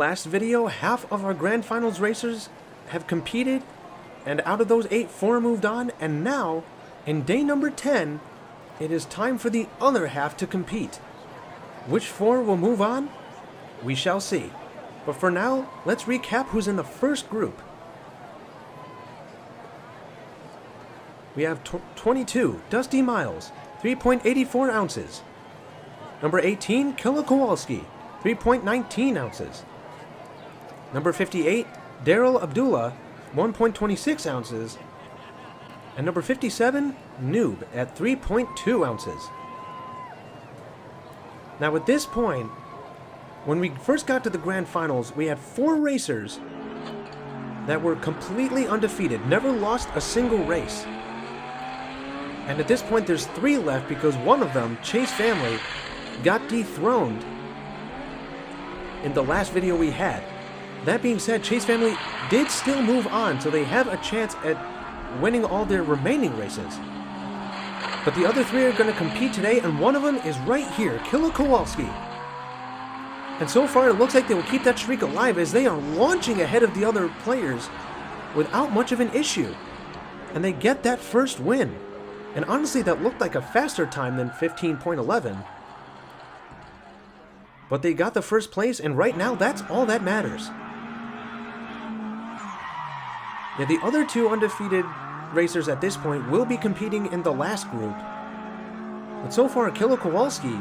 last video, half of our Grand Finals racers have competed, and out of those 8, 4 moved on, and now, in day number 10, it is time for the other half to compete. Which 4 will move on? We shall see. But for now, let's recap who's in the first group. We have 22, Dusty Miles, 3.84 ounces. Number 18, Killa Kowalski, 3.19 ounces. Number 58, Daryl Abdullah, 1.26 ounces. And number 57, Noob, at 3.2 ounces. Now at this point, when we first got to the Grand Finals, we had 4 racers that were completely undefeated, never lost a single race. And at this point there's 3 left because one of them, Chase Family, got dethroned in the last video we had. That being said, Chase Family did still move on, so they have a chance at winning all their remaining races. But the other 3 are going to compete today, and one of them is right here, Killa Kowalski. And so far it looks like they will keep that streak alive as they are launching ahead of the other players without much of an issue. And they get that first win. And honestly, that looked like a faster time than 15.11. But they got the first place, and right now that's all that matters. Yeah, the other 2 undefeated racers at this point will be competing in the last group. But so far, Killa Kowalski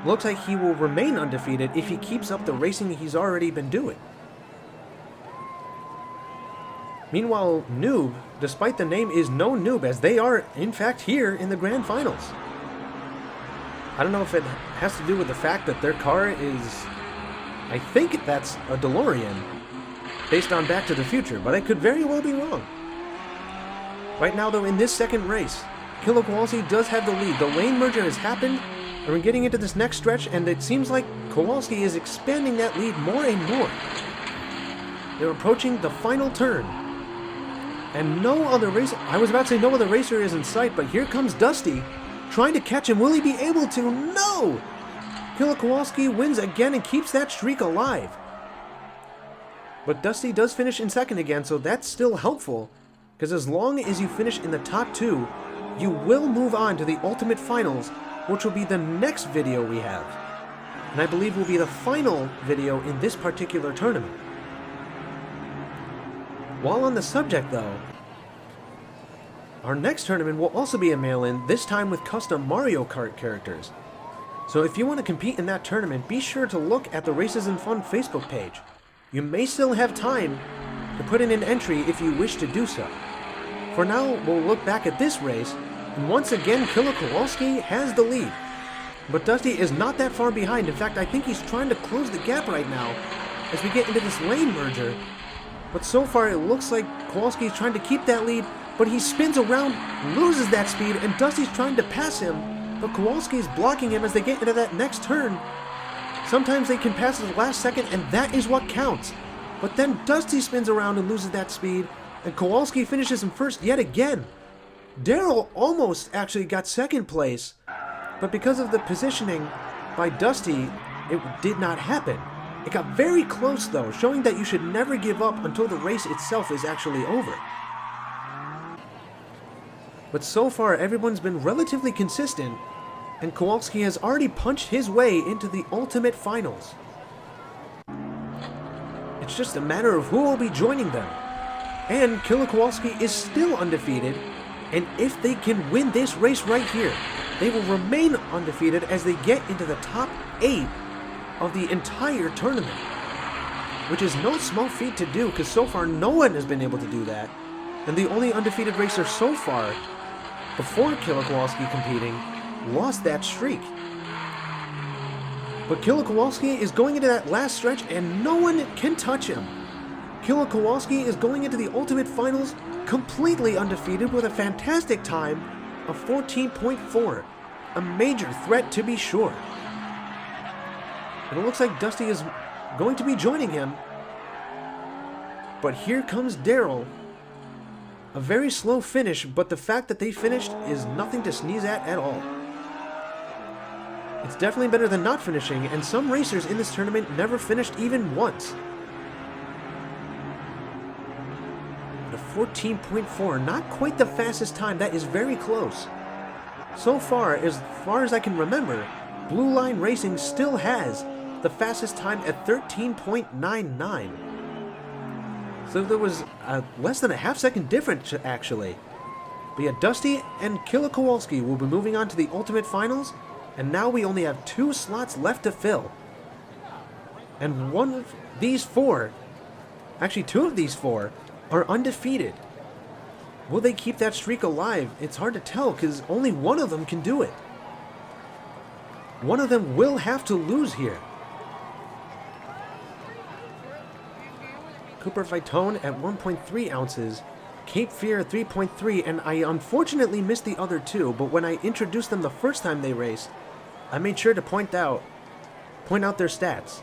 looks like he will remain undefeated if he keeps up the racing he's already been doing. Meanwhile, Noob, despite the name, is no noob, as they are, in fact, here in the Grand Finals. I don't know if it has to do with the fact that their car is... I think that's a DeLorean, based on Back to the Future, but I could very well be wrong. Right now, though, in this second race, Killa Kowalski does have the lead. The lane merger has happened, and we're getting into this next stretch, and it seems like Kowalski is expanding that lead more and more. They're approaching the final turn. And no other racer, I was about to say no other racer is in sight, but here comes Dusty, trying to catch him. Will he be able to? No! Killa Kowalski wins again and keeps that streak alive. But Dusty does finish in second again, so that's still helpful, because as long as you finish in the top 2, you will move on to the Ultimate Finals, which will be the next video we have. And I believe will be the final video in this particular tournament. While on the subject though, our next tournament will also be a mail-in, this time with custom Mario Kart characters. So if you want to compete in that tournament, be sure to look at the Races and Fun Facebook page. You may still have time to put in an entry if you wish to do so. For now, we'll look back at this race, and once again Killa Kowalski has the lead. But Dusty is not that far behind. In fact, I think he's trying to close the gap right now as we get into this lane merger. But so far it looks like Kowalski is trying to keep that lead, but he spins around, loses that speed, and Dusty's trying to pass him, but Kowalski is blocking him as they get into that next turn. Sometimes they can pass at the last second, and that is what counts. But then Dusty spins around and loses that speed, and Kowalski finishes him first yet again. Daryl almost actually got second place, but because of the positioning by Dusty, it did not happen. It got very close though, showing that you should never give up until the race itself is actually over. But so far everyone's been relatively consistent, and Kowalski has already punched his way into the Ultimate Finals. It's just a matter of who will be joining them. And Killa Kowalski is still undefeated, and if they can win this race right here, they will remain undefeated as they get into the top 8 of the entire tournament, which is no small feat to do, because so far no one has been able to do that, and the only undefeated racer so far, before Killa Kowalski competing, lost that streak. But Killa Kowalski is going into that last stretch, and no one can touch him. Killa Kowalski is going into the Ultimate Finals completely undefeated with a fantastic time of 14.4, a major threat to be sure. And it looks like Dusty is going to be joining him. But here comes Daryl. A very slow finish, but the fact that they finished is nothing to sneeze at all. It's definitely better than not finishing, and some racers in this tournament never finished even once. But a 14.4, not quite the fastest time, that is very close. So far as I can remember, Blue Line Racing still has the fastest time at 13.99. So there was less than a half-second difference, actually. But yeah, Dusty and Killer Kowalski will be moving on to the Ultimate Finals, and now we only have 2 slots left to fill. And one of these 4, actually 2 of these 4, are undefeated. Will they keep that streak alive? It's hard to tell, because only one of them can do it. One of them will have to lose here. Cooper Vitone at 1.3 ounces, Cape Fear at 3.3, and I unfortunately missed the other 2, but when I introduced them the first time they raced, I made sure to point out their stats.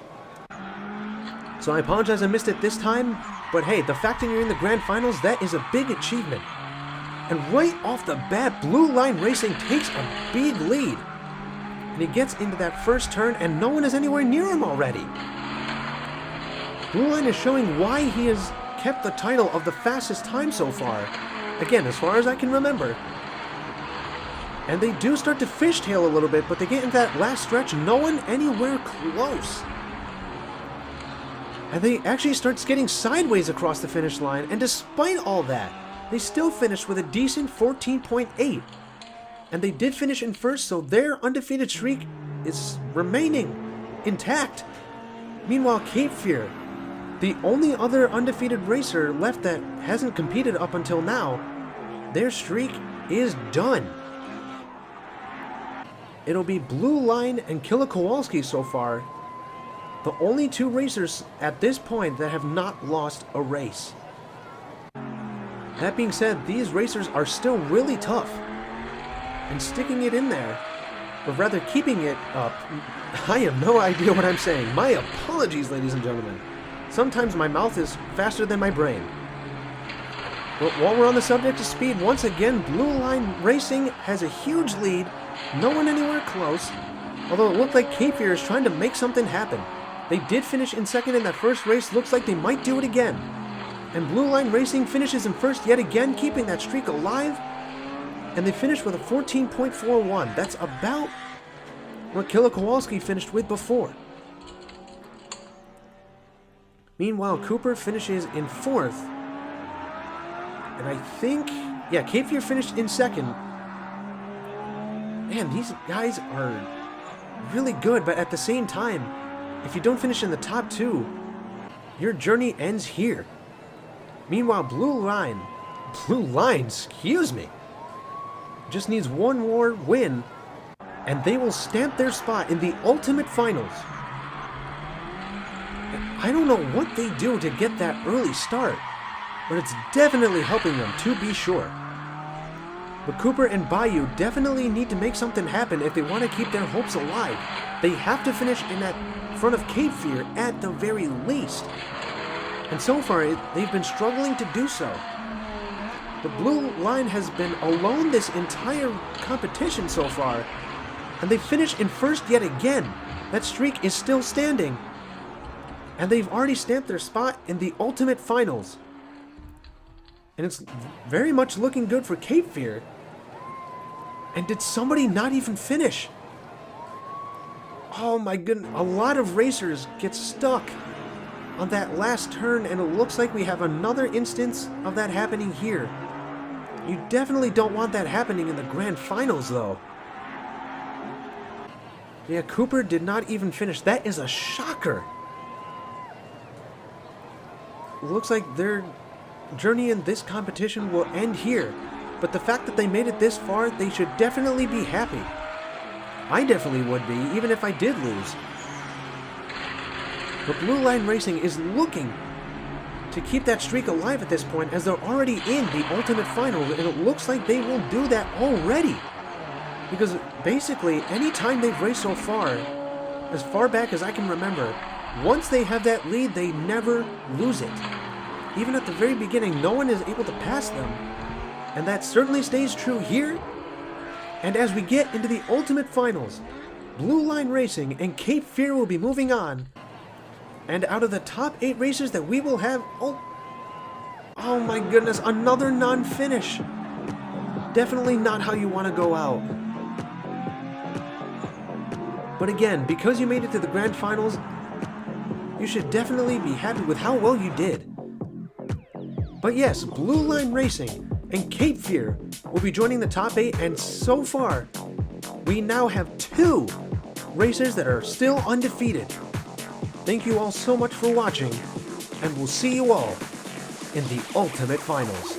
So I apologize I missed it this time, but hey, the fact that you're in the Grand Finals, that is a big achievement. And right off the bat, Blue Line Racing takes a big lead. And he gets into that first turn, and no one is anywhere near him already. Blue Line is showing why he has kept the title of the fastest time so far. Again, as far as I can remember. And they do start to fishtail a little bit, but they get into that last stretch, no one anywhere close. And they actually start skating sideways across the finish line, and despite all that, they still finished with a decent 14.8. And they did finish in first, so their undefeated streak is remaining intact. Meanwhile, Cape Fear, the only other undefeated racer left that hasn't competed up until now, their streak is done. It'll be Blue Line and Killer Kowalski so far, the only 2 racers at this point that have not lost a race. That being said, these racers are still really tough, and sticking it in there, or rather keeping it up, I have no idea what I'm saying. My apologies, ladies and gentlemen. Sometimes my mouth is faster than my brain. But while we're on the subject of speed, once again, Blue Line Racing has a huge lead, no one anywhere close, although it looked like Cape Fear is trying to make something happen. They did finish in second in that first race, looks like they might do it again. And Blue Line Racing finishes in first yet again, keeping that streak alive. And they finish with a 14.41. That's about what Killer Kowalski finished with before. Meanwhile, Cooper finishes in 4th. And I think, yeah, Cape Fear finished in 2nd. Man, these guys are really good, but at the same time, if you don't finish in the top 2, your journey ends here. Meanwhile, Blue Line, excuse me, just needs one more win, and they will stamp their spot in the Ultimate Finals. I don't know what they do to get that early start, but it's definitely helping them, to be sure. But Cooper and Bayou definitely need to make something happen if they want to keep their hopes alive. They have to finish in that front of Cape Fear at the very least. And so far, they've been struggling to do so. The Blue Line has been alone this entire competition so far, and they finish in first yet again. That streak is still standing, and they've already stamped their spot in the Ultimate Finals. And it's very much looking good for Cape Fear. And did somebody not even finish? Oh my goodness, a lot of racers get stuck on that last turn, and it looks like we have another instance of that happening here. You definitely don't want that happening in the Grand Finals, though. Yeah, Cooper did not even finish. That is a shocker. Looks like their journey in this competition will end here, but the fact that they made it this far, they should definitely be happy. I definitely would be, even if I did lose. But Blue Line Racing is looking to keep that streak alive at this point, as they're already in the Ultimate Final, and it looks like they will do that already. Because basically, any time they've raced so far, as far back as I can remember, once they have that lead, they never lose it. Even at the very beginning, no one is able to pass them. And that certainly stays true here. And as we get into the Ultimate Finals, Blue Line Racing and Cape Fear will be moving on. And out of the top 8 racers that we will have, oh my goodness, another non-finish. Definitely not how you want to go out. But again, because you made it to the grand finals, you should definitely be happy with how well you did. But yes, Blue Line Racing and Cape Fear will be joining the top 8, and so far, we now have 2 racers that are still undefeated. Thank you all so much for watching, and we'll see you all in the Ultimate Finals.